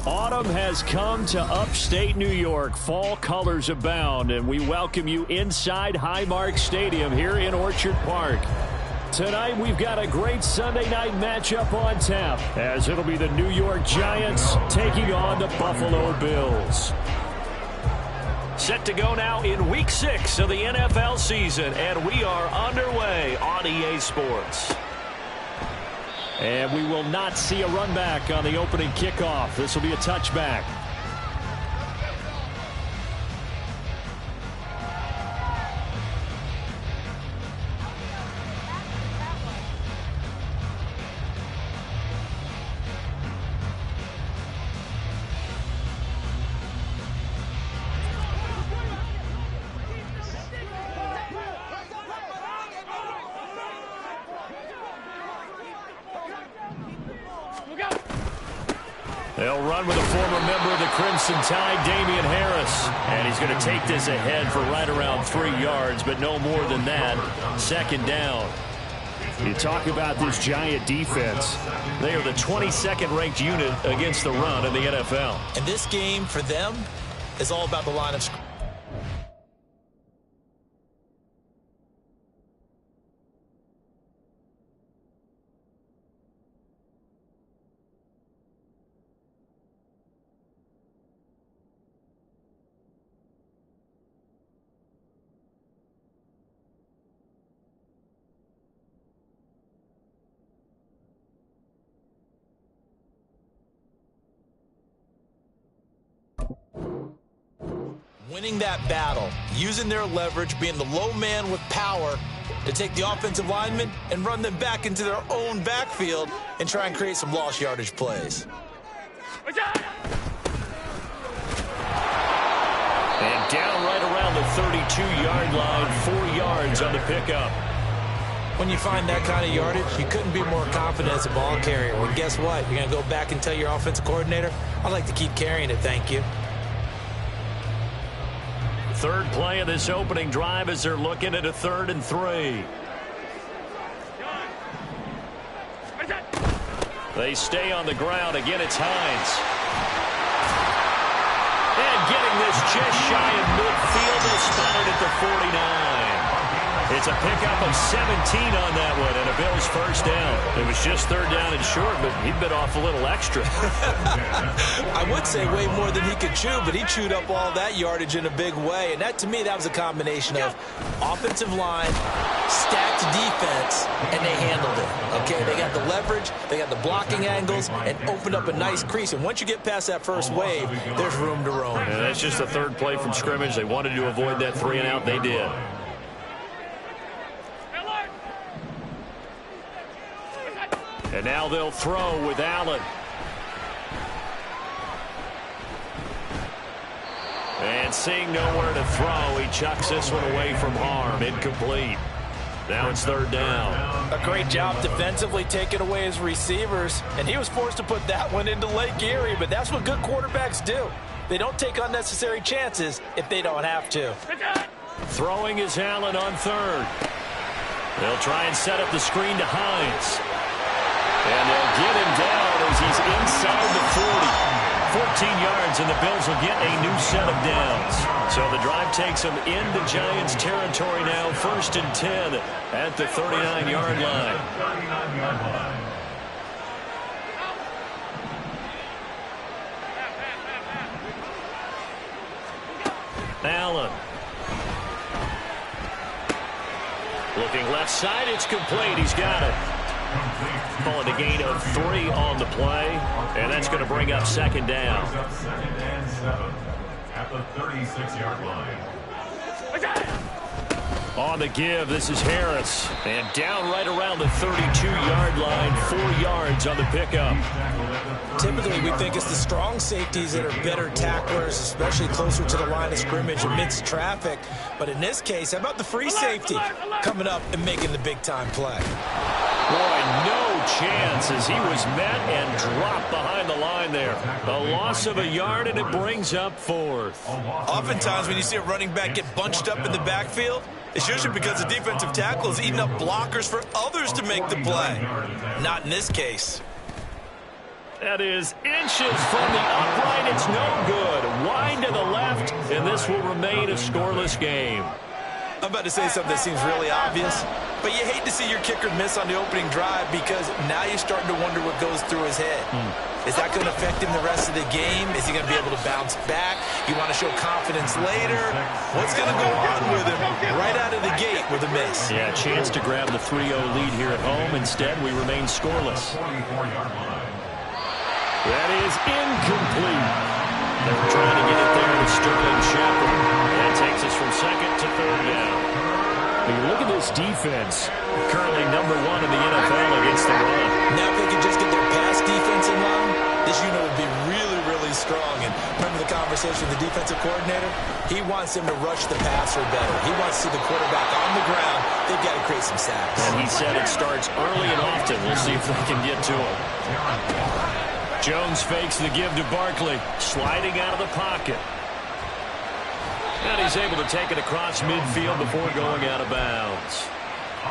Autumn has come to upstate New York. Fall colors abound, and we welcome you inside Highmark Stadium here in Orchard Park. Tonight, we've got a great Sunday night matchup on tap, as it'll be the New York Giants taking on the Buffalo Bills. Set to go now in Week 6 of the NFL season, and we are underway on EA Sports. And we will not see a run back on the opening kickoff. This will be a touchback. They'll run with a former member of the Crimson Tide, Damian Harris. And he's going to take this ahead for right around 3 yards, but no more than that. Second down. You talk about this Giant defense. They are the 22nd ranked unit against the run in the NFL. And this game for them is all about the line of scrimmage. Winning that battle, using their leverage, being the low man with power to take the offensive linemen and run them back into their own backfield and try and create some lost yardage plays. And down right around the 32-yard line, 4 yards on the pickup. When you find that kind of yardage, you couldn't be more confident as a ball carrier. Well, guess what? You're going to go back and tell your offensive coordinator, I'd like to keep carrying it, thank you. Third play of this opening drive as they're looking at a 3rd and 3. They stay on the ground. Again, it's Hines. And getting this just shy of midfield, they spotted at the 49. It's a pickup of 17 on that one, and a Bills first down. It was just 3rd down and short, but he bit off a little extra. I would say way more than he could chew, but he chewed up all that yardage in a big way. And that, to me, that was a combination of offensive line, stacked defense, and they handled it. Okay, they got the leverage, they got the blocking angles, and opened up a nice crease. And once you get past that first wave, there's room to roam. And that's just the 3rd play from scrimmage. They wanted to avoid that 3 and out. They did. And now they'll throw with Allen. And seeing nowhere to throw, he chucks this one away from harm. Incomplete. Now it's 3rd down. A great job defensively taking away his receivers, and he was forced to put that one into Lake Erie, but that's what good quarterbacks do. They don't take unnecessary chances if they don't have to. Throwing is Allen on 3rd. They'll try and set up the screen to Hines. And they'll get him down as he's inside the 40. 14 yards, and the Bills will get a new set of downs. So the drive takes them into Giants territory now, 1st and 10 at the 39-yard line. Allen. Looking left side, it's complete. He's got it. Calling a gain of 3 on the play, and that's going to bring up 2nd down. At the 36-yard line. On the give, this is Harris. And down right around the 32-yard line, 4 yards on the pickup. Typically, we think it's the strong safeties that are better tacklers, especially closer to the line of scrimmage amidst traffic. But in this case, how about the free safety coming up and making the big-time play? Boy, no chance as he was met and dropped behind the line there. A loss of a yard, and it brings up 4th. Oftentimes, when you see a running back get bunched up in the backfield, it's usually because the defensive tackle is eating up blockers for others to make the play. Not in this case. That is inches from the upright. It's no good. Wide to the left, and this will remain a scoreless game. I'm about to say something that seems really obvious, but you hate to see your kicker miss on the opening drive because now you're starting to wonder what goes through his head. Is that going to affect him the rest of the game? Is he going to be able to bounce back? You want to show confidence later? What's going to go on with him right out of the gate with a miss? Yeah, chance to grab the 3-0 lead here at home. Instead, we remain scoreless. That is incomplete. They were trying to get it there to Sterling Shepard. That takes us from second to third down. When you look at this defense, currently #1 in the NFL against the run. Now if they could just get their pass defense in line, this unit would be really, really strong. And remember the conversation with the defensive coordinator? He wants them to rush the passer better. He wants to see the quarterback on the ground. They've got to create some sacks. And he said it starts early and often. We'll see if they can get to him. Jones fakes the give to Barkley, sliding out of the pocket. And he's able to take it across midfield before going out of bounds.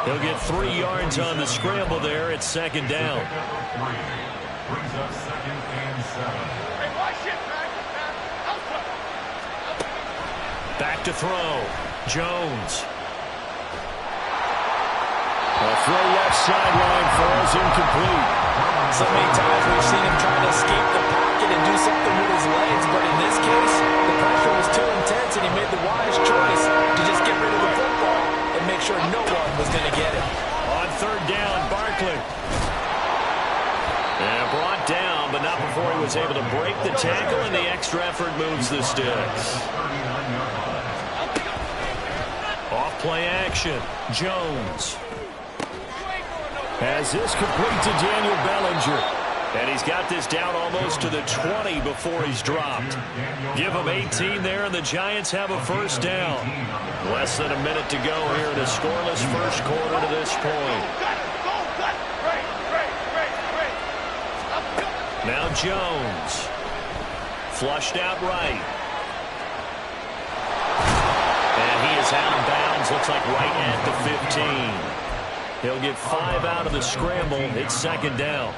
He'll get 3 yards on the scramble there. It's second down. Brings up 2nd and 7. Back to throw. Jones. A throw left sideline falls incomplete. So many times we've seen him trying to escape the pocket and do something with his legs, but in this case, the pressure was too intense and he made the wise choice to just get rid of the football and make sure no one was going to get it. On third down, Barkley. And brought down, but not before he was able to break the tackle, and the extra effort moves the sticks. Off play action. Jones has this complete to Daniel Bellinger. And he's got this down almost to the 20 before he's dropped. Give him 18 there, and the Giants have a first down. Less than a minute to go here in a scoreless first quarter to this point. Now Jones. Flushed out right. And he is out of bounds. Looks like right at the 15. He'll get 5 out of the scramble. It's second down.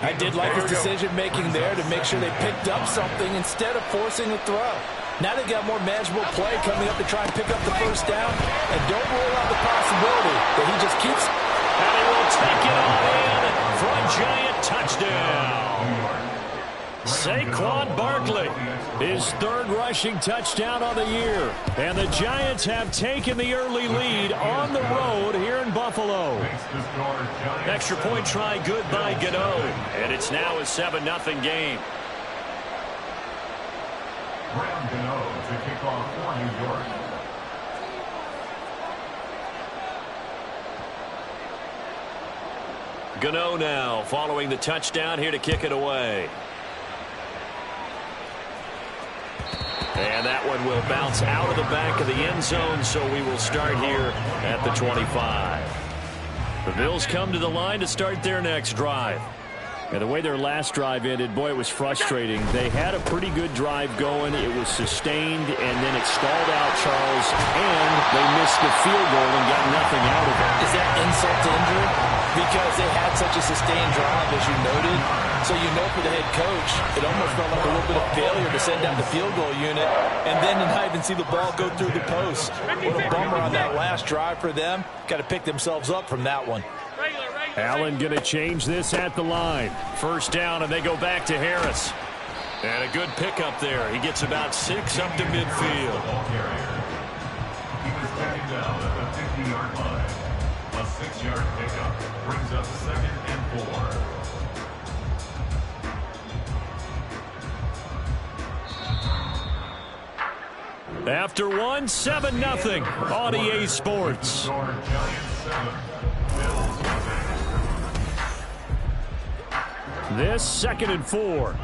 I did like his decision-making there to make sure they picked up something instead of forcing a throw. Now they've got more manageable play coming up to try and pick up the first down. And don't rule out the possibility that he just keeps. And he will take it on in for a Giant touchdown. Saquon Barkley, his 3rd rushing touchdown on the year. And the Giants have taken the early lead on the road here in Buffalo. Extra point try good by Gano. And it's now a 7-0 game. Graham Gano to kick off for New York. Gano now following the touchdown here to kick it away. And that one will bounce out of the back of the end zone, so we will start here at the 25. The Bills come to the line to start their next drive. And the way their last drive ended, boy, it was frustrating. They had a pretty good drive going. It was sustained, and then it stalled out, Charles, and they missed the field goal and got nothing out of it. Is that insult to injury? Because they had such a sustained drive, as you noted. So you know for the head coach, it almost felt like a little bit of failure to send down the field goal unit and then to not even see the ball go through the post. What a bummer on that last drive for them. Got to pick themselves up from that one. Allen going to change this at the line. First down, and they go back to Harris. And a good pickup there. He gets about 6 up to midfield. He was taken down at the 50-yard line. A 6-yard pickup brings up 2nd and 4. After one, 7-0 on EA Sports. This 2nd and 4.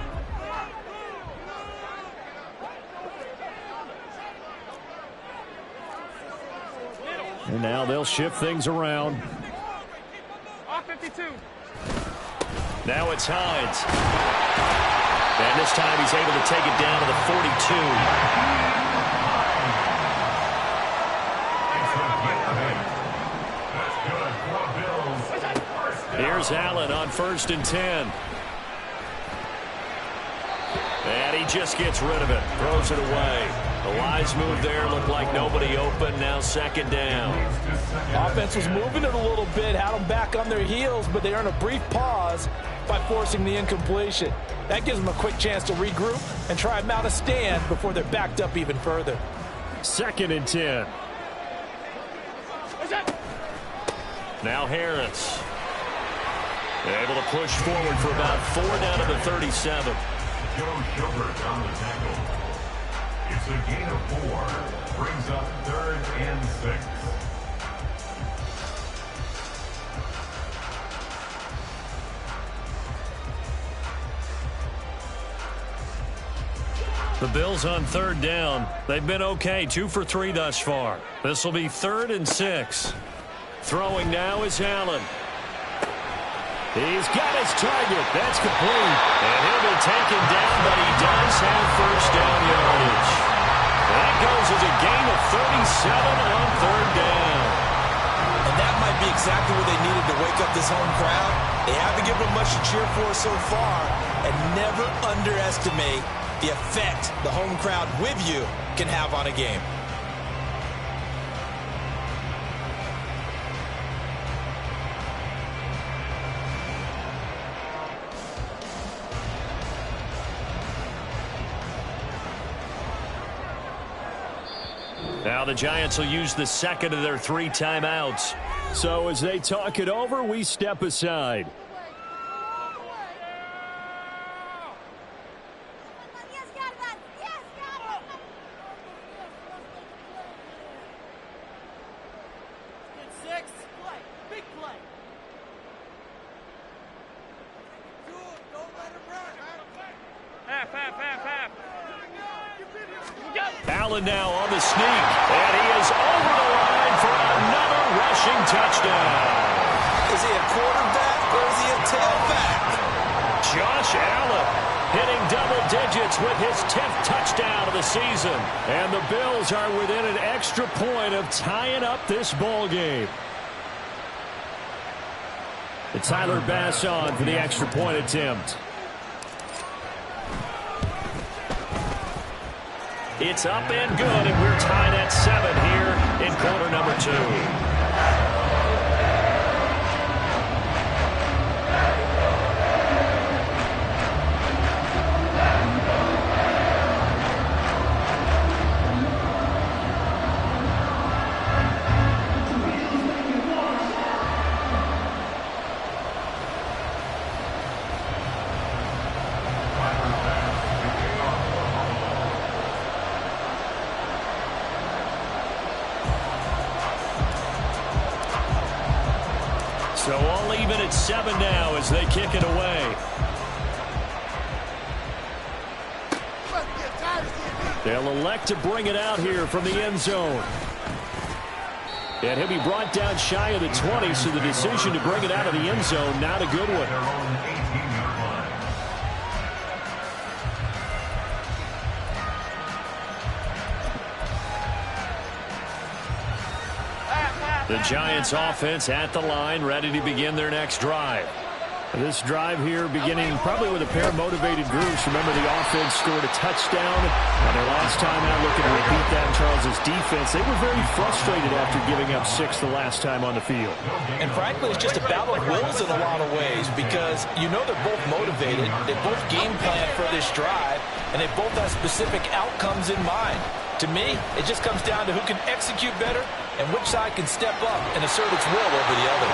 And now they'll shift things around. Now it's Hines. And this time he's able to take it down to the 42. Here's Allen on 1st and 10. And he just gets rid of it, throws it away. The wise move there, looked like nobody open, now second down. Offense was moving it a little bit, had them back on their heels, but they earned a brief pause by forcing the incompletion. That gives them a quick chance to regroup and try and mount a stand before they're backed up even further. 2nd and 10. Now Harris. Able to push forward for about 4 down to the 37. Joe Schobert on the tackle. It's a gain of 4. Brings up 3rd and 6. The Bills on 3rd down. They've been okay, 2 for 3 thus far. This will be 3rd and 6. Throwing now is Allen. He's got his target. That's complete. And he'll be taken down, but he does have first down yardage. That goes as a gain of 37 on 3rd down. And that might be exactly what they needed to wake up this home crowd. They haven't given them much to cheer for so far, and never underestimate the effect the home crowd with you can have on a game. Now the Giants will use the second of their 3 timeouts. So as they talk it over, we step aside. Allen now on the sneak, and he is over the line for another rushing touchdown. Is he a quarterback or is he a tailback? Josh Allen hitting double digits with his 10th touchdown of the season. And the Bills are within an extra point of tying up this ball game. It's Tyler Bass on for the extra point attempt. It's up and good, and we're tied at 7 here in quarter number 2. So all even at 7 now as they kick it away. They'll elect to bring it out here from the end zone. And he'll be brought down shy of the 20, so the decision to bring it out of the end zone, not a good one. The Giants offense at the line, ready to begin their next drive. This drive here beginning probably with a pair of motivated groups. Remember, the offense scored a touchdown on their last time out, looking to repeat that in Charles' defense. They were very frustrated after giving up 6 the last time on the field. And frankly, it's just a battle of wills in a lot of ways, because you know they're both motivated, they both game plan for this drive, and they both have specific outcomes in mind. To me, it just comes down to who can execute better and which side can step up and assert its will over the other.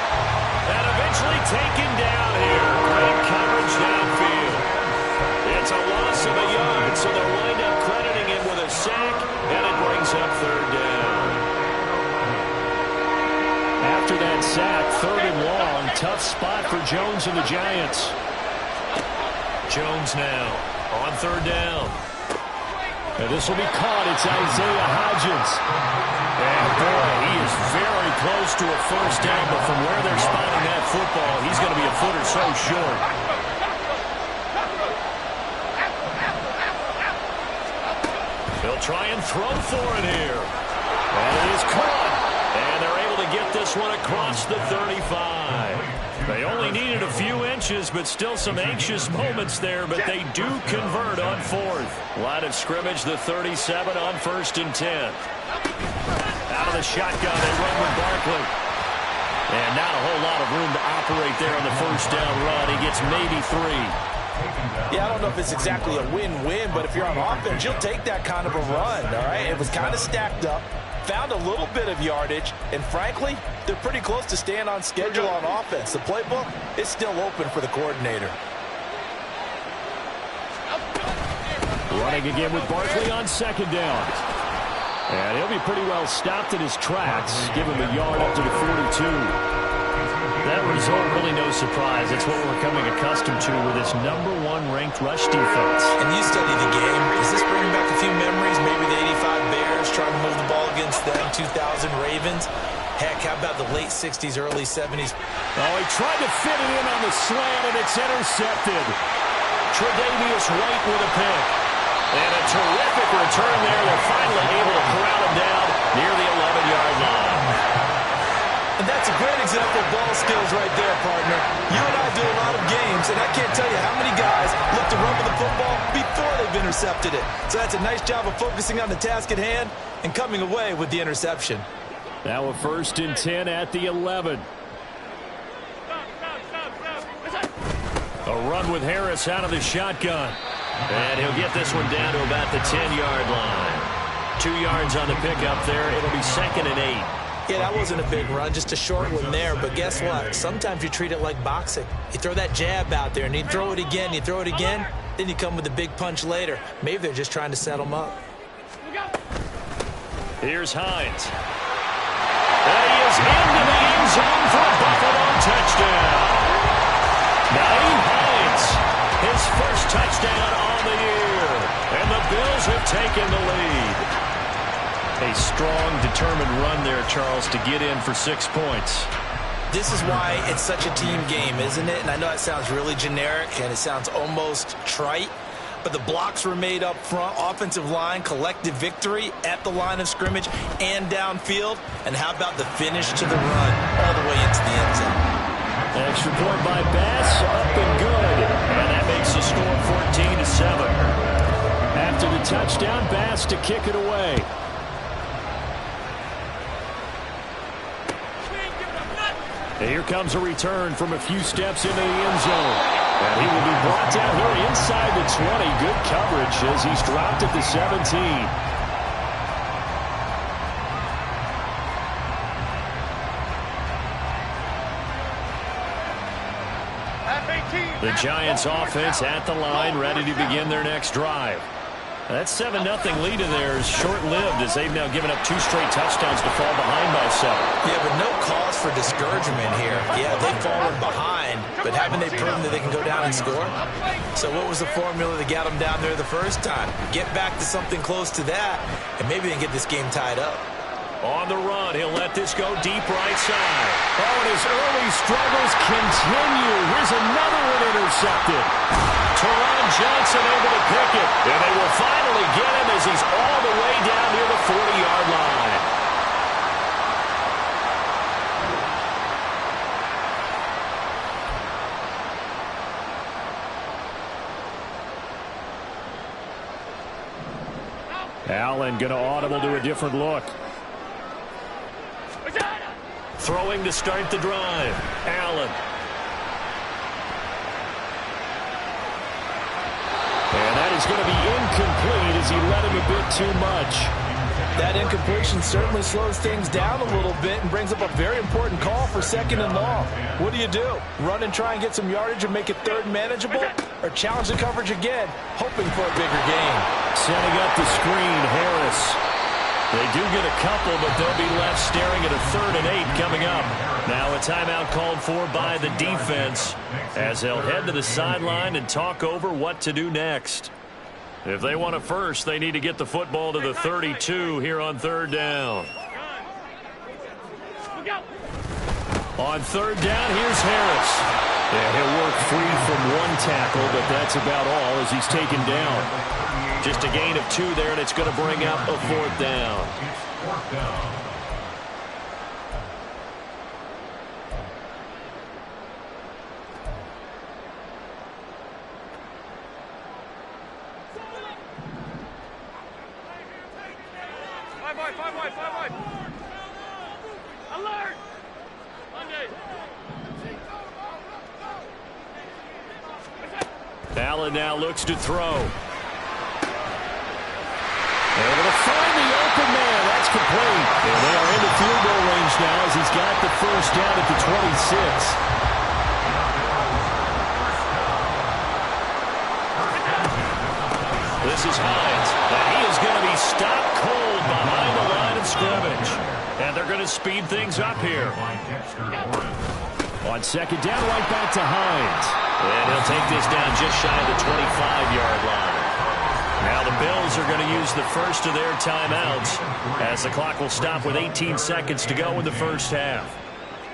And eventually taken down here. Great coverage downfield. It's a loss of a yard, so they'll wind up crediting it with a sack, and it brings up 3rd down. After that sack, 3rd and long, tough spot for Jones and the Giants. Jones now on 3rd down. And this will be caught. It's Isaiah Hodgins. And boy, he is very close to a first down, but from where they're spotting that football, he's going to be a foot or so short. They'll try and throw for it here. And it is caught. And they're able to get this one across the 35. They only needed a few inches, but still some anxious moments there, but they do convert on fourth. Line of scrimmage, the 37 on 1st and 10. Out of the shotgun, they run with Barkley. And not a whole lot of room to operate there on the first down run. He gets maybe 3. Yeah, I don't know if it's exactly a win-win, but if you're on offense, you'll take that kind of a run, all right? It was kind of stacked up. Found a little bit of yardage, and frankly, they're pretty close to staying on schedule on offense. The playbook is still open for the coordinator. Running again with Barkley on 2nd down. And he'll be pretty well stopped in his tracks. Give him a yard up to the 42. That result, really no surprise. That's what we're becoming accustomed to with this #1 ranked rush defense. And you study the game. Does this bring back a few memories? Maybe the 85 Bears trying to move the ball against them 2000 Ravens. Heck, how about the late 60s, early 70s? Oh, he tried to fit it in on the slant, and it's intercepted. Tre'Davious White with a pick. And a terrific return there. They're finally able to corral him down near the 11-yard line. And that's a great example of ball skills right there, partner. You and I do a lot of games, and I can't tell you how many guys look to run with the football before they've intercepted it. So that's a nice job of focusing on the task at hand and coming away with the interception. Now a 1st and 10 at the 11. A run with Harris out of the shotgun. And he'll get this one down to about the 10-yard line. 2 yards on the pickup there. It'll be 2nd and 8. Yeah, that wasn't a big run, just a short one there. But guess what? Sometimes you treat it like boxing. You throw that jab out there, and you throw it again, then you come with a big punch later. Maybe they're just trying to set them up. Here's Hines. And he is into the end zone for a Buffalo touchdown. Nyheim Hines, his first touchdown on the year. And the Bills have taken the lead. A strong, determined run there, Charles, to get in for 6 points. This is why it's such a team game, isn't it? And I know it sounds really generic, and it sounds almost trite, but the blocks were made up front, offensive line, collective victory at the line of scrimmage and downfield. And how about the finish to the run all the way into the end zone? Extra point by Bass, up and good. And that makes the score 14-7. After the touchdown, Bass to kick it away. Here comes a return from a few steps into the end zone. And he will be brought down here inside the 20. Good coverage as he's dropped at the 17. The Giants offense at the line, ready to begin their next drive. That 7-0 lead in there is short-lived as they've now given up 2 straight touchdowns to fall behind by 7. Yeah, but no cause for discouragement here. Yeah, they've fallen behind, but haven't they proven that they can go down and score? So what was the formula that got them down there the first time? Get back to something close to that, and maybe they can get this game tied up. On the run, he'll let this go deep right side. Oh, and his early struggles continue. Here's another one intercepted. Teron Johnson able to pick it. And they will finally get him as he's all the way down near the 40-yard line. Allen going to audible to a different look. Throwing to start the drive. Allen. And that is going to be incomplete as he led him a bit too much. That incompletion certainly slows things down a little bit and brings up a very important call for 2nd and long. What do? Run and try and get some yardage and make it 3rd manageable? Or challenge the coverage again, hoping for a bigger gain? Setting up the screen, Harris. They do get a couple, but they'll be left staring at a 3rd and 8 coming up. Now a timeout called for by the defense as they'll head to the sideline and talk over what to do next. If they want it first, they need to get the football to the 32 here on 3rd down. On 3rd down, here's Harris. And he'll work free from 1 tackle, but that's about all as he's taken down. Just a gain of 2 there, and it's going to bring up a 4th down. now looks to throw. Able to find the open man. That's complete. And they are into field goal range now as he's got the first down at the 26. This is Hines, and he is going to be stopped cold behind the line of scrimmage. And they're going to speed things up here. On second down, right back to Hines. And he'll take this down just shy of the 25-yard line. Now the Bills are going to use the first of their timeouts as the clock will stop with 18 seconds to go in the first half.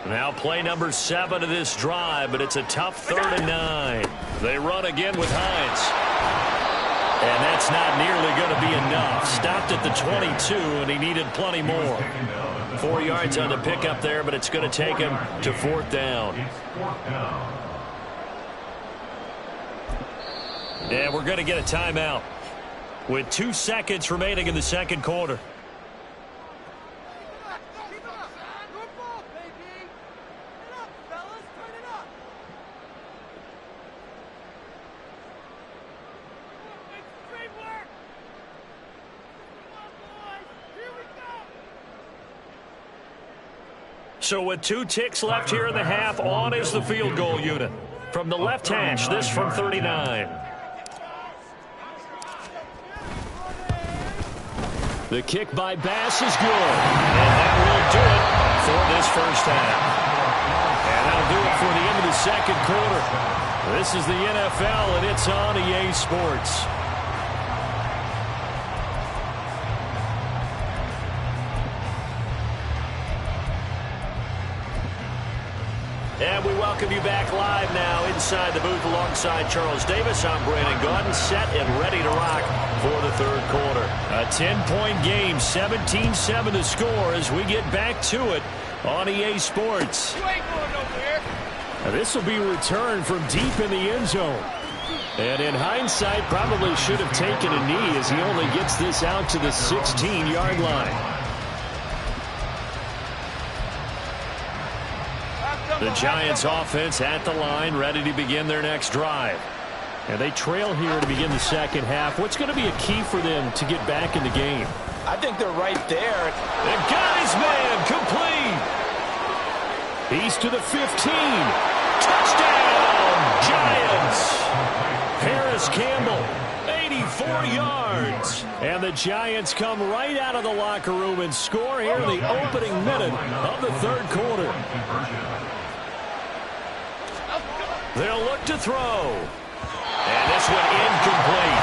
Now play number 7 of this drive, but it's a tough 3rd and 9. They run again with Hines. And that's not nearly going to be enough. Stopped at the 22, and he needed plenty more. 4 yards on the pickup there, but it's going to take him to 4th down. And we're going to get a timeout with 2 seconds remaining in the second quarter. So with 2 ticks left here in the half, on is the field goal unit. From the left hash, this from 39. The kick by Bass is good. And that will do it for this first half. And that'll do it for the end of the second quarter. This is the NFL, and it's on EA Sports. And we welcome you back live now inside the booth alongside Charles Davis. I'm Brandon Gaudin, set and ready to rock for the third quarter. A 10-point game, 17-7 to score as we get back to it on EA Sports. You ain't going nowhere. Now this will be returned from deep in the end zone. And in hindsight, probably should have taken a knee as he only gets this out to the 16-yard line. The Giants offense at the line, ready to begin their next drive. And they trail here to begin the second half. What's going to be a key for them to get back in the game? I think they're right there. They got his man complete. He's to the 15. Touchdown, Giants. Harris Campbell, 84 yards. And the Giants come right out of the locker room and score here in the opening minute of the third quarter. They'll look to throw. And this one incomplete.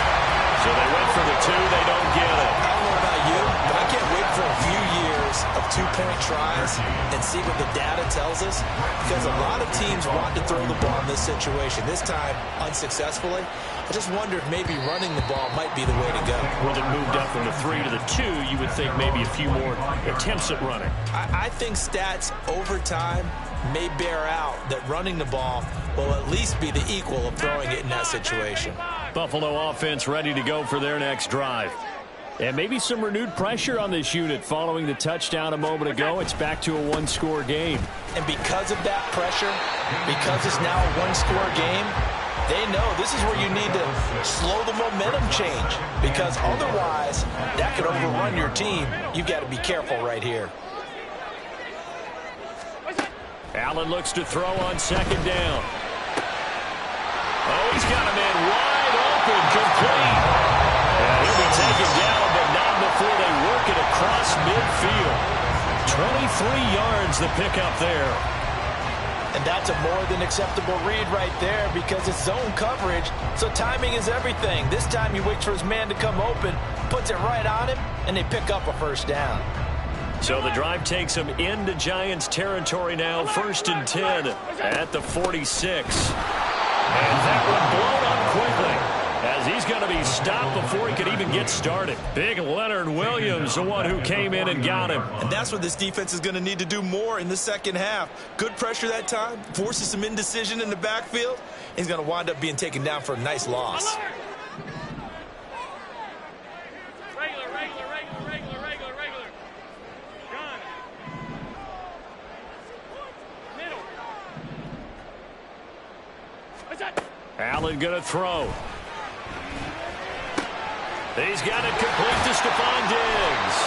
So they went for the 2. They don't get it. I don't know about you, but I can't wait for a few years of 2-point tries and see what the data tells us. Because a lot of teams want to throw the ball in this situation. This time, unsuccessfully. I just wonder if maybe running the ball might be the way to go. Well, it moved up from the 3 to the 2. You would think maybe a few more attempts at running. I think stats over time may bear out that running the ball will at least be the equal of throwing it in that situation. Buffalo offense ready to go for their next drive. And maybe some renewed pressure on this unit following the touchdown a moment ago. It's back to a 1-score game. And because of that pressure, because it's now a 1-score game, they know this is where you need to slow the momentum change. Because otherwise, that could overrun your team. You've got to be careful right here. Allen looks to throw on second down. Oh, he's got a man wide open, complete. And he'll be taken down, but not before they work it across midfield. 23 yards the pickup there. And that's a more than acceptable read right there because it's zone coverage, so timing is everything. This time he waits for his man to come open, puts it right on him, and they pick up a first down. So the drive takes him into Giants territory now, 1st and 10 at the 46. And that one blown up quickly as he's going to be stopped before he could even get started. Big Leonard Williams, the one who came in and got him. And that's what this defense is going to need to do more in the second half. Good pressure that time, forces some indecision in the backfield. He's going to wind up being taken down for a nice loss. Allen going to throw. He's got it complete to Stephon Diggs.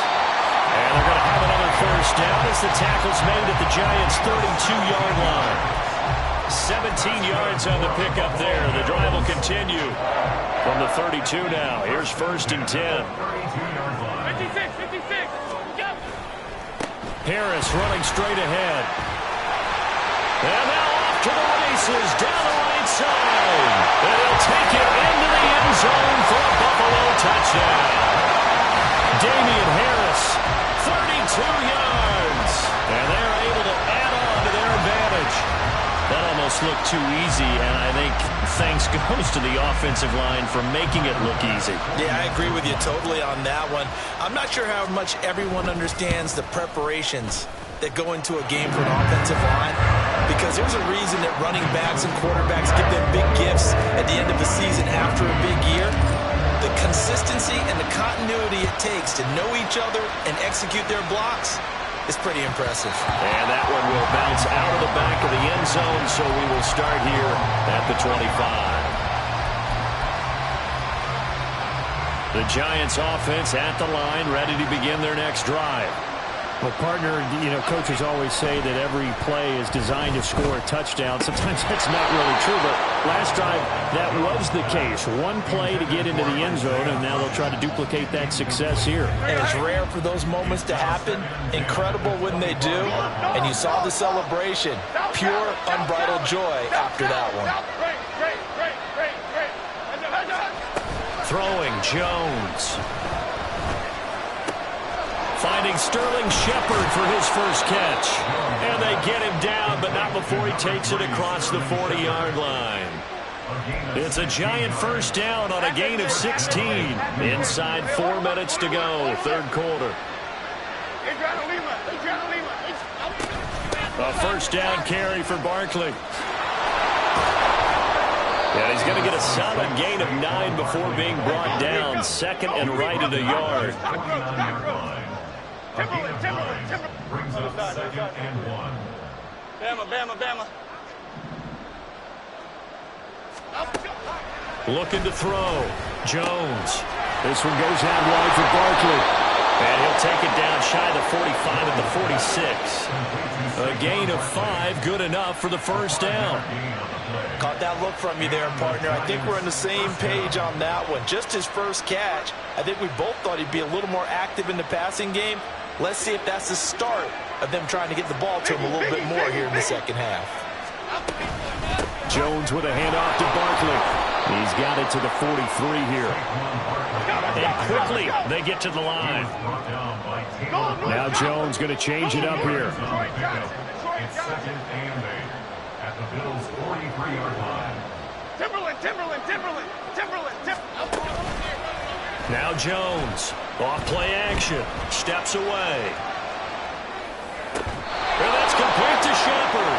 And they're going to have another first down as the tackle's made at the Giants' 32-yard line. 17 yards on the pickup there. The drive will continue from the 32 now. Here's 1st and 10. 56. Harris running straight ahead. And now off to the races down the right side. And he'll take it into the end zone for a Buffalo touchdown. Damian Harris, 32 yards. And they're able to add on to their advantage. That almost looked too easy, and I think thanks goes to the offensive line for making it look easy. Yeah, I agree with you totally on that one. I'm not sure how much everyone understands the preparations that go into a game for an offensive line, because there's a reason that running backs and quarterbacks give them big gifts at the end of the season after a big year. The consistency and the continuity it takes to know each other and execute their blocks is pretty impressive. And that one will bounce out of the back of the end zone, so we will start here at the 25. The Giants offense at the line, ready to begin their next drive. Well, partner, coaches always say that every play is designed to score a touchdown. Sometimes that's not really true, but last drive, that was the case. One play to get into the end zone, and now they'll try to duplicate that success here. And it's rare for those moments to happen. Incredible when they do. And you saw the celebration. Pure, unbridled joy after that one. Throwing Jones. Finding Sterling Shepard for his first catch. And they get him down, but not before he takes it across the 40-yard line. It's a Giant first down on a gain of 16. Inside 4 minutes to go, third quarter. A first down carry for Barkley. Yeah, he's going to get a solid gain of 9 before being brought down. Second and right at a yard. Timberland. Brings up 2nd and 1. Bama. Looking to throw. Jones. This one goes out wide for Barkley. And he'll take it down shy of the 45 at the 46. A gain of 5, good enough for the first down. Caught that look from you there, partner. I think we're on the same page on that one. Just his first catch. I think we both thought he'd be a little more active in the passing game. Let's see if that's the start of them trying to get the ball to him a little bit more here in the second half. Jones with a handoff to Barkley. He's got it to the 43 here. And quickly they get to the line. Now Jones going to change it up here. It's 2nd and 8 at the Bills' 43-yard line. Timberland. Now Jones, off play action, steps away. And that's complete to Shepard.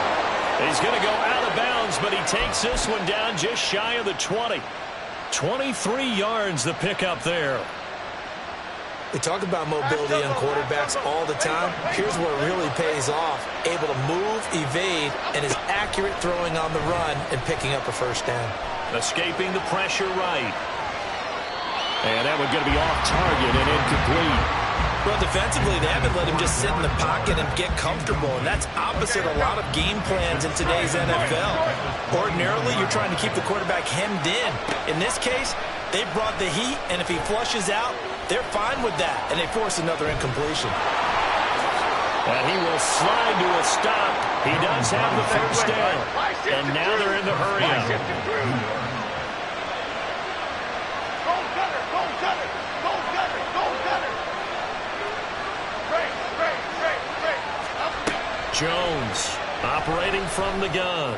He's going to go out of bounds, but he takes this one down just shy of the 20. 23 yards the pickup there. We talk about mobility on quarterbacks all the time. Here's where it really pays off. Able to move, evade, and is accurate throwing on the run and picking up a first down. Escaping the pressure right. And that one going to be off target and incomplete. Well, defensively, they haven't let him just sit in the pocket and get comfortable, and that's opposite a lot of game plans in today's NFL. Ordinarily, you're trying to keep the quarterback hemmed in. In this case, they brought the heat, and if he flushes out, they're fine with that, and they force another incompletion. And he will slide to a stop. He does have the first down, and now they're in the hurry-up. Jones operating from the gun.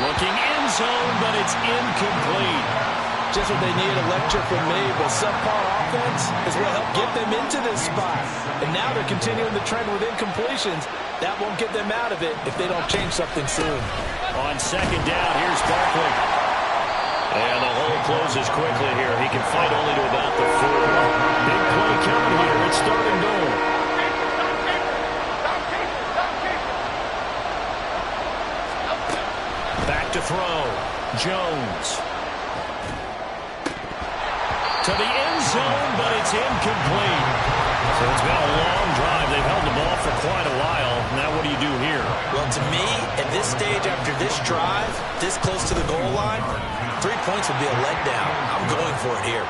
Looking end zone, but it's incomplete. Just what they need, a lecture from me, but subpar offense is what helped get them into this spot. And now they're continuing the trend with incompletions. That won't get them out of it if they don't change something soon. On second down, here's Barkley. And the hole closes quickly here. He can fight only to about the 4. Big play coming here. It's third and goal. Back to throw. Jones. to the end zone, but it's incomplete. So it's been a long drive. They've held the ball for quite a while. Now what do you do here? Well, to me, at this stage after this drive, this close to the goal line, 3 points would be a letdown. I'm going for it here.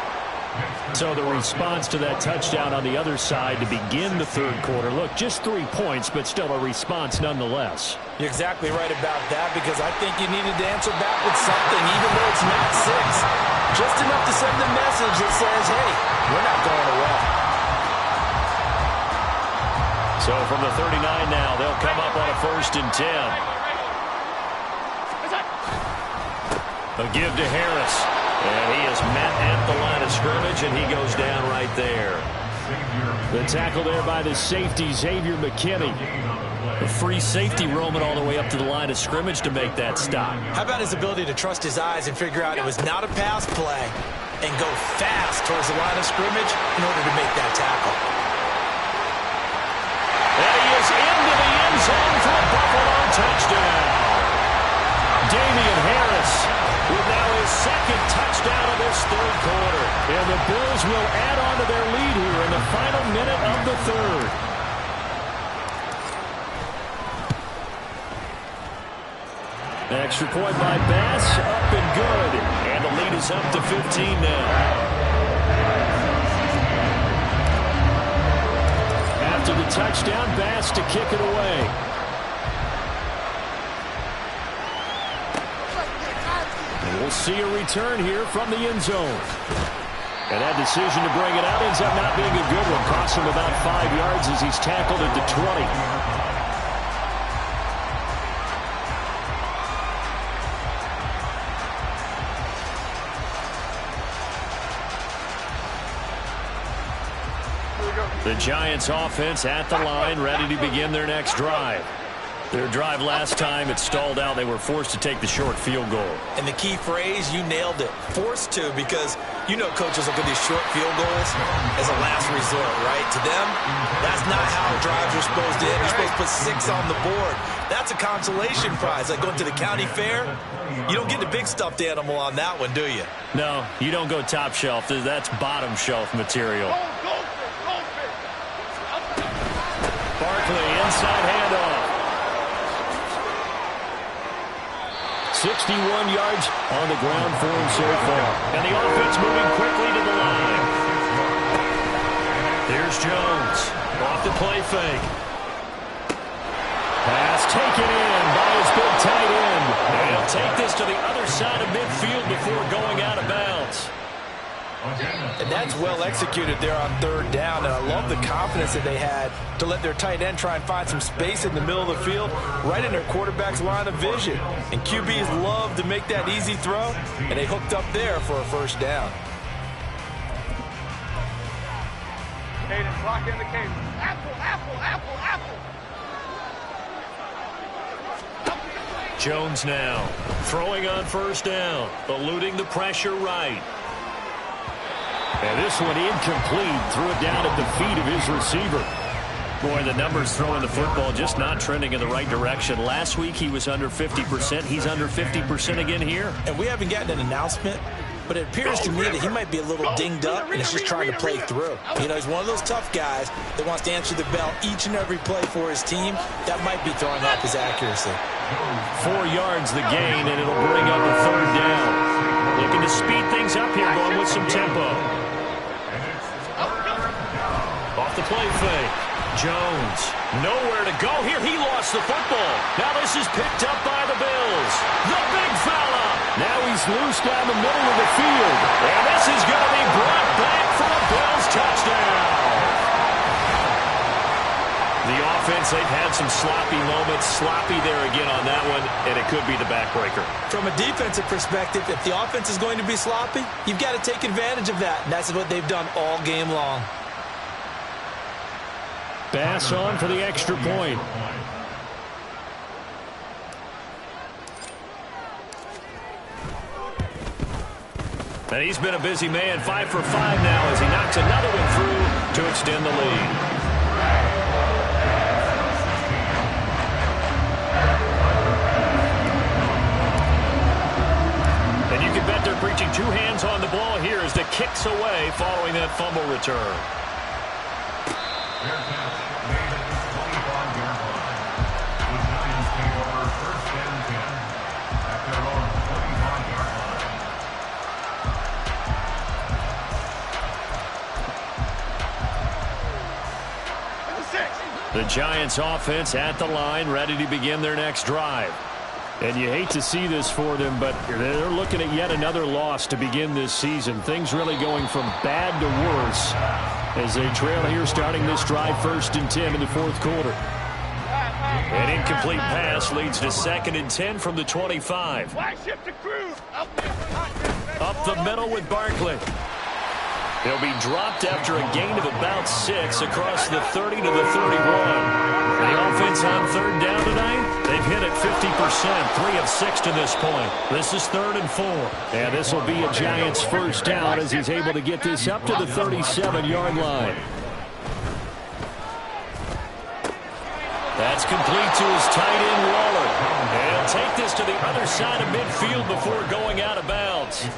So the response to that touchdown on the other side to begin the third quarter. Look, just 3 points, but still a response nonetheless. You're exactly right about that, because I think you needed to answer back with something, even though it's not 6. Just enough to send the message that says, hey, we're not going away. So from the 39 now, they'll come up on a 1st and 10. A give to Harris. And he is met at the line of scrimmage, and he goes down right there. The tackle there by the safety, Xavier McKinney. A free safety roaming all the way up to the line of scrimmage to make that stop. How about his ability to trust his eyes and figure out it was not a pass play and go fast towards the line of scrimmage in order to make that tackle. And he is into the end zone for a Buffalo touchdown. Damian Harris with now his 2nd touchdown of this third quarter. And the Bills will add on to their lead here in the final minute of the third. Extra point by Bass, up and good. And the lead is up to 15 now. After the touchdown, Bass to kick it away. And we'll see a return here from the end zone. And that decision to bring it out ends up not being a good one. Costs him about 5 yards as he's tackled at the 20. The Giants offense at the line, ready to begin their next drive. Their drive last time, it stalled out. They were forced to take the short field goal. And the key phrase, you nailed it, forced to, because you know coaches look at these short field goals as a last resort, right? To them, that's not how drives are supposed to end. You're supposed to put 6 on the board. That's a consolation prize, like going to the county fair. You don't get the big stuffed animal on that one, do you? No, you don't go top shelf. That's bottom shelf material. Barkley, inside handoff. 61 yards on the ground for him so far. And the offense moving quickly to the line. Here's Jones. Off the play fake. Pass taken in by his big tight end. And he'll take this to the other side of midfield before going out of bounds. And that's well executed there on 3rd down. And I love the confidence that they had to let their tight end try and find some space in the middle of the field, right in their quarterback's line of vision. And QBs love to make that easy throw, and they hooked up there for a 1st down. Cadence, lock in the cadence. Apple, apple, apple, apple. Jones now throwing on 1st down, eluding the pressure right. And this one incomplete. Threw it down at the feet of his receiver. Boy, the numbers throwing the football just not trending in the right direction. Last week he was under 50%. He's under 50% again here. And we haven't gotten an announcement, but it appears to me that he might be a little dinged up and is just trying to play through. You know, he's one of those tough guys that wants to answer the bell each and every play for his team. That might be throwing off his accuracy. 4 yards the gain, and it'll bring up a 3rd down. Looking to speed things up here, going with some tempo. Off the play fake. Jones, nowhere to go here. He lost the football. Now this is picked up by the Bills. The big fella. Now he's loose down the middle of the field. And this is going to be brought back for a Bills touchdown. The offense, they've had some sloppy moments. Sloppy there again on that one, and it could be the backbreaker. From a defensive perspective, if the offense is going to be sloppy, you've got to take advantage of that. And that's what they've done all game long. Bass on for the extra point. And he's been a busy man. 5 for 5 now as he knocks another one through to extend the lead. And you can bet they're preaching 2 hands on the ball here as the kicks away following that fumble return. Fair catch made at the 25-yard line. The Giants take over first and 10 at their own 25-yard line. The Giants offense at the line, ready to begin their next drive. And you hate to see this for them, but they're looking at yet another loss to begin this season. Things really going from bad to worse as they trail here starting this drive 1st and 10 in the 4th quarter. An incomplete pass leads to 2nd and 10 from the 25. Up the middle with Barkley. He'll be dropped after a gain of about 6 across the 30 to the 31. The offense on 3rd down tonight, they've hit it 50%, 3 of 6 to this point. This is 3rd and 4. And this will be a Giants first down as he's able to get this up to the 37-yard line. That's complete to his tight end, Waller. And he'll take this to the other side of midfield before going out of bounds.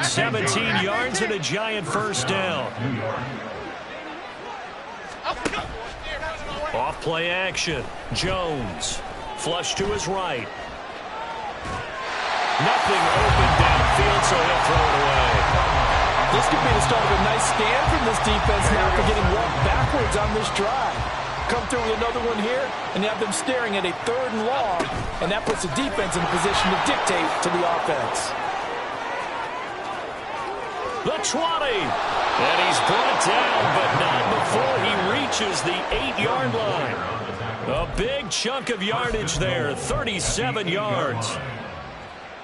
17 yards and a Giant first down. Off play action. Jones. Flush to his right. Nothing open downfield, so he'll throw it away. This could be the start of a nice stand from this defense now for getting walked backwards on this drive. Come through with another one here, and you have them staring at a 3rd and long, and that puts the defense in a position to dictate to the offense. The 20. And he's brought down, but not before he reaches the 8-yard line. A big chunk of yardage there, 37 yards.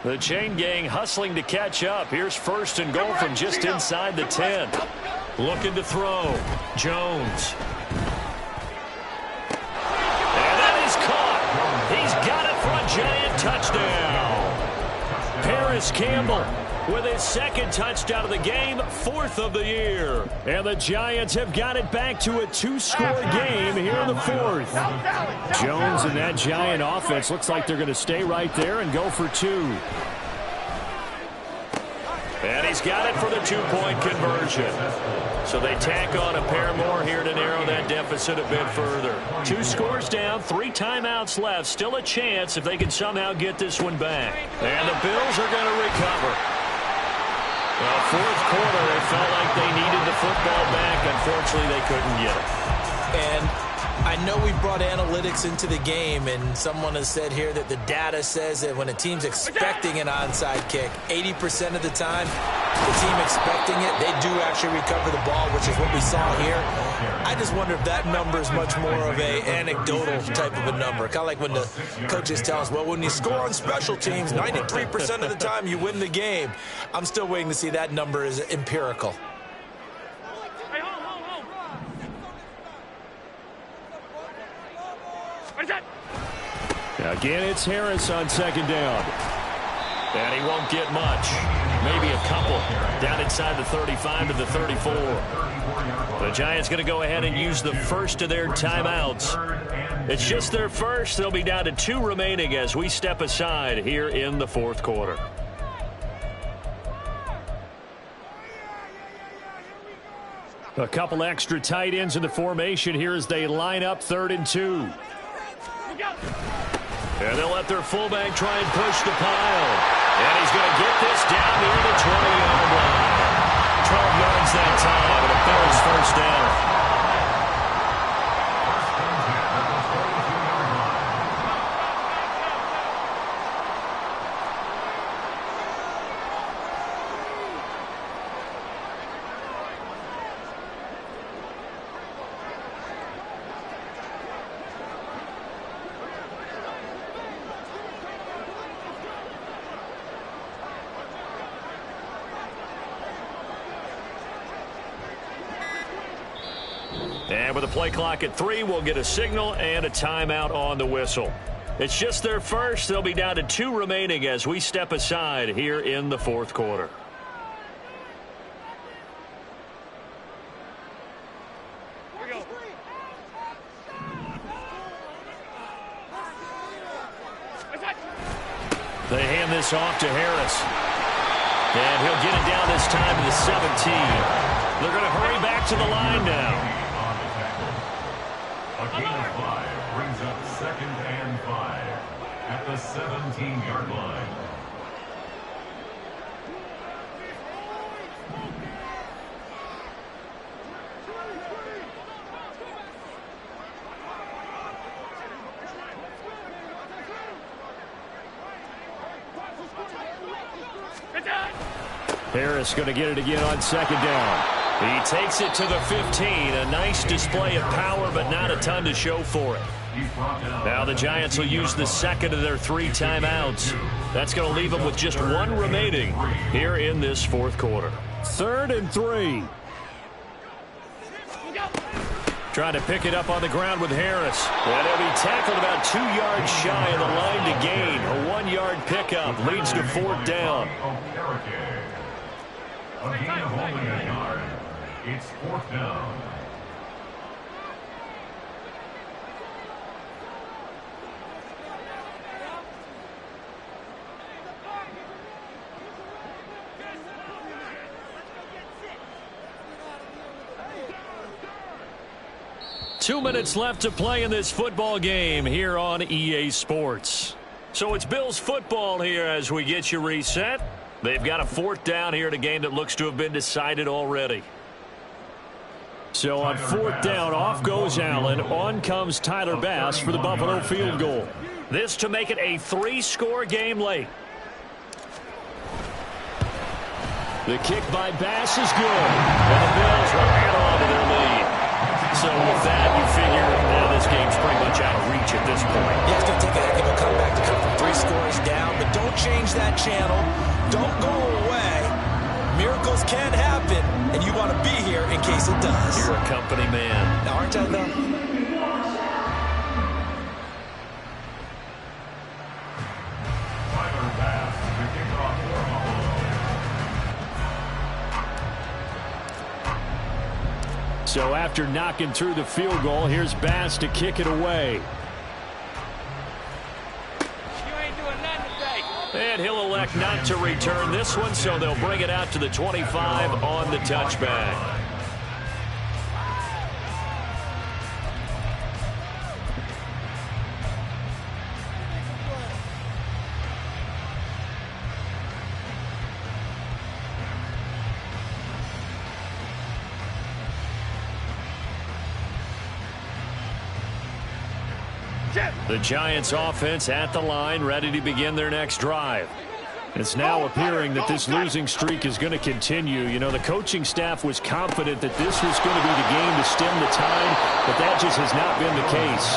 The chain gang hustling to catch up. Here's 1st and goal from just inside the 10. Looking to throw. Jones. He's got it for a Giant touchdown. Paris Campbell with his 2nd touchdown of the game, 4th of the year. And the Giants have got it back to a 2-score game here in the 4th. Jones and that Giant offense looks like they're going to stay right there and go for 2. And he's got it for the 2-point conversion. So they tack on a pair more here to narrow that deficit a bit further. 2 scores down, 3 timeouts left. Still a chance if they can somehow get this one back. And the Bills are going to recover. Well, 4th quarter, it felt like they needed the football back. Unfortunately, they couldn't get it. And I know we brought analytics into the game, and someone has said here that the data says that when a team's expecting an onside kick, 80% of the time, the team expecting it, they do actually recover the ball, which is what we saw here. I just wonder if that number is much more of a anecdotal type of a number. Kind of like when the coaches tell us, well, when you score on special teams, 93% of the time you win the game. I'm still waiting to see that number is empirical. Again, it's Harris on 2nd down. And he won't get much. Maybe a couple. Down inside the 35 to the 34. The Giants going to go ahead and use the first of their timeouts. It's just their first. They'll be down to 2 remaining as we step aside here in the 4th quarter. A couple extra tight ends in the formation here as they line up 3rd and 2. And they'll let their fullback try and push the pile. And he's going to get this down near the 20-yard line. 12 yards that time, and a Bills first down. And with the play clock at 3, we'll get a signal and a timeout on the whistle. It's just their first. They'll be down to 2 remaining as we step aside here in the 4th quarter. They hand this off to Harris. And he'll get it down this time to the back to the line now. A gain of 5 brings up 2nd and 5 at the 17-yard line. Harris going to get it again on 2nd down. He takes it to the 15. A nice display of power, but not a ton to show for it. Now the Giants will use the second of their 3 timeouts. That's going to leave them with just 1 remaining here in this 4th quarter. 3rd and 3. Trying to pick it up on the ground with Harris. And he'll be tackled about 2 yards shy of the line to gain. A 1-yard pickup leads to 4th down. A gain of only a yard. It's 4th down. Two minutes left to play in this football game here on EA Sports. So it's Bills football here as we get you reset. They've got a 4th down here in a game that looks to have been decided already. So on 4th down, off goes Allen. On comes Tyler Bass for the Buffalo field goal. This to make it a 3-score game late. The kick by Bass is good. And the Bills will add on to their lead. So with that, you figure now this game's pretty much out of reach at this point. Yeah, it's going to take a heck of a comeback to come from 3 scores down, but don't change that channel. Don't go away. Miracles can happen, and you want to be here in case it does. You're a company man. Now, aren't I, though? Tyler Bass, the kickoff for Buffalo. So after knocking through the field goal, here's Bass to kick it away. And he'll elect not to return this one, so they'll bring it out to the 25 on the touchback. The Giants offense at the line, ready to begin their next drive. It's now appearing that this losing streak is going to continue. You know, the coaching staff was confident that this was going to be the game to stem the tide, but that just has not been the case.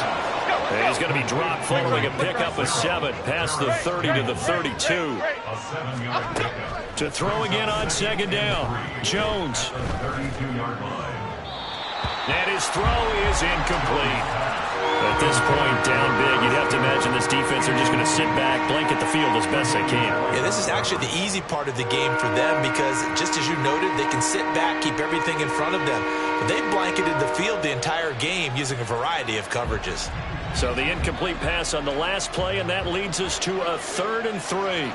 And he's going to be dropped following a pickup of 7 past the 30 to the 32. A 7-yard pickup. To throw again on 2nd down. Jones. 32-yard line. And his throw is incomplete. At this point, down big, you'd have to imagine this defense are just going to sit back, blanket the field as best they can. Yeah, this is actually the easy part of the game for them because, just as you noted, they can sit back, keep everything in front of them. But they've blanketed the field the entire game using a variety of coverages. So the incomplete pass on the last play, and that leads us to a 3rd and 3.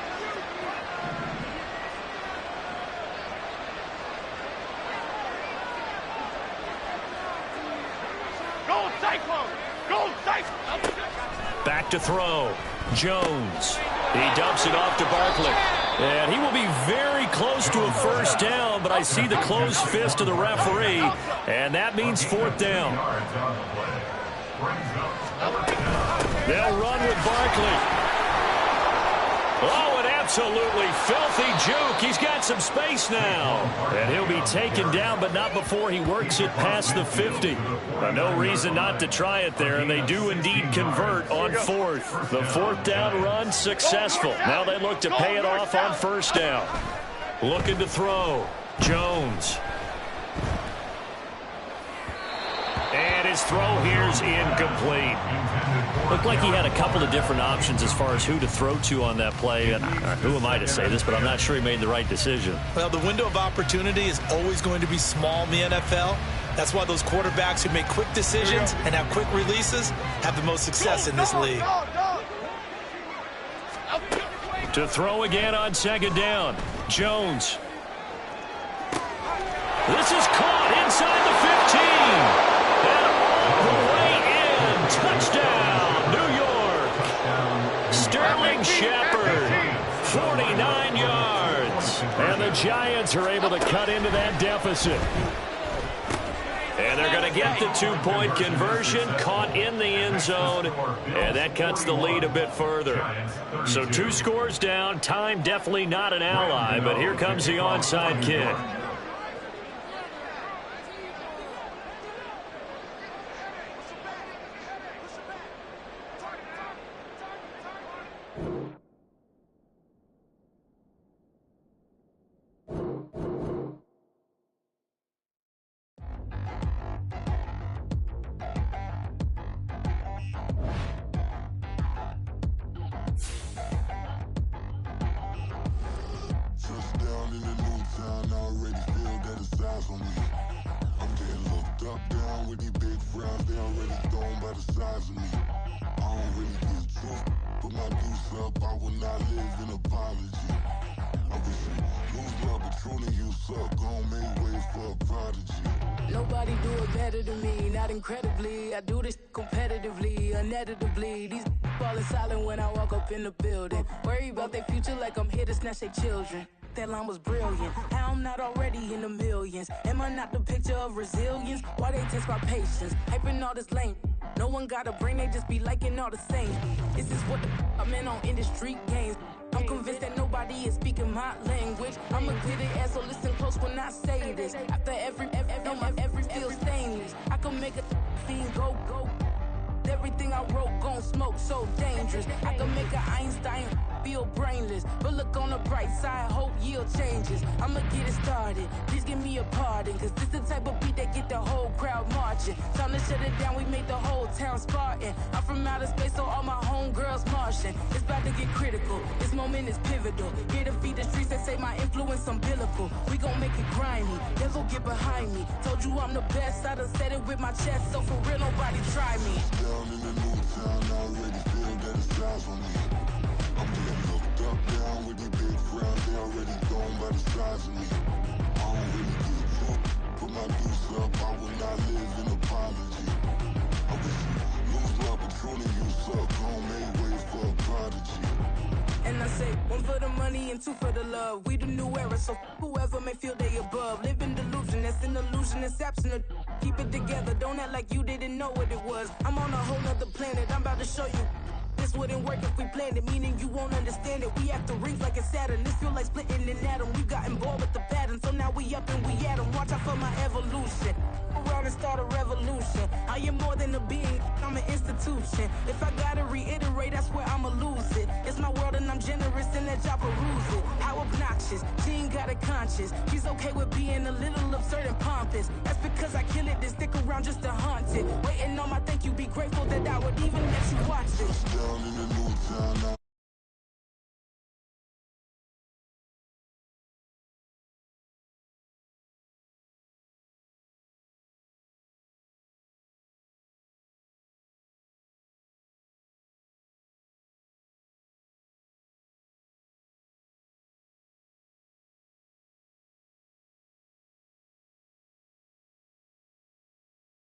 Back to throw. Jones. He dumps it off to Barkley. And he will be very close to a 1st down, but I see the closed fist of the referee, and that means 4th down. They'll run with Barkley. Oh, an absolutely filthy juke. He's got some space now. And he'll be taken down, but not before he works it past the 50. No reason not to try it there, and they do indeed convert on 4th. The 4th down run successful. Now they look to pay it off on 1st down. Looking to throw. Jones. And his throw here's incomplete. Looked like he had a couple of different options as far as who to throw to on that play. And who am I to say this, but I'm not sure he made the right decision. Well, the window of opportunity is always going to be small in the NFL. That's why those quarterbacks who make quick decisions and have quick releases have the most success in this league. To throw again on 2nd down. Jones. This is caught inside the 15. And all the way in. Touchdown, New York. Sterling Shepard, 49 yards. And the Giants are able to cut into that deficit. And they're going to get the two-point conversion, caught in the end zone, and that cuts the lead a bit further. So 2 scores down, time definitely not an ally, but here comes the onside kick. Nobody do it better than me, not incredibly. I do this competitively, uneditably. These falling silent when I walk up in the building. Worry about their future like I'm here to snatch their children. That line was brilliant. How I'm not already in the millions. Am I not the picture of resilience? Why they test my patience? Hyping all this lame. No one got a brain, they just be liking all the same. This is what the I'm in on industry games. I'm convinced that nobody is speaking my language. I'm a good ass, so listen close when I say this. After every feel stainless. I can make a fiend go. Everything I wrote gon' smoke, so dangerous. I can make an Einstein feel brainless. But look on the bright side, hope yield changes. I'ma get it started, please give me a pardon. Cause this the type of beat that get the whole crowd marching. Time to shut it down, we made the whole town Spartan. I'm from outer space, so all my homegirls Martian. It's about to get critical, this moment is pivotal. Here to feed the streets that say my influence umbilical. We gon' make it grimy, devil get behind me. Told you I'm the best, I done said it with my chest. So for real, nobody try me. Down in the new town, I already feel that it's eyes on me. I'm getting looked up, down with these big crowds, they already gone by the size of me. I don't really get drunk, put my deuce up, I will not live in apology. I wish you lose love, but truly you suck, gon' make way for a prodigy. And I say, 1 for the money and 2 for the love. We the new era, so whoever may feel they above. Live in delusion, that's an illusion, that's absent. Keep it together, don't act like you didn't know what it was. I'm on a whole nother planet, I'm about to show you. This wouldn't work if we planned it, meaning you won't understand it. We act the rings like it's Saturn. This feel like splitting an atom. We got involved with the pattern, so now we up and we at 'em. Watch out for my evolution. Around and start a revolution. I am more than a being, I'm an institution. If I gotta reiterate, that's where I'ma lose it. It's my world and I'm generous and let y'all peruse it. How obnoxious, she ain't got a conscience. She's okay with being a little absurd and pompous. That's because I kill it, then stick around just to haunt it. Waiting on my thank you, be grateful that I would even let you watch it. Down in the new town,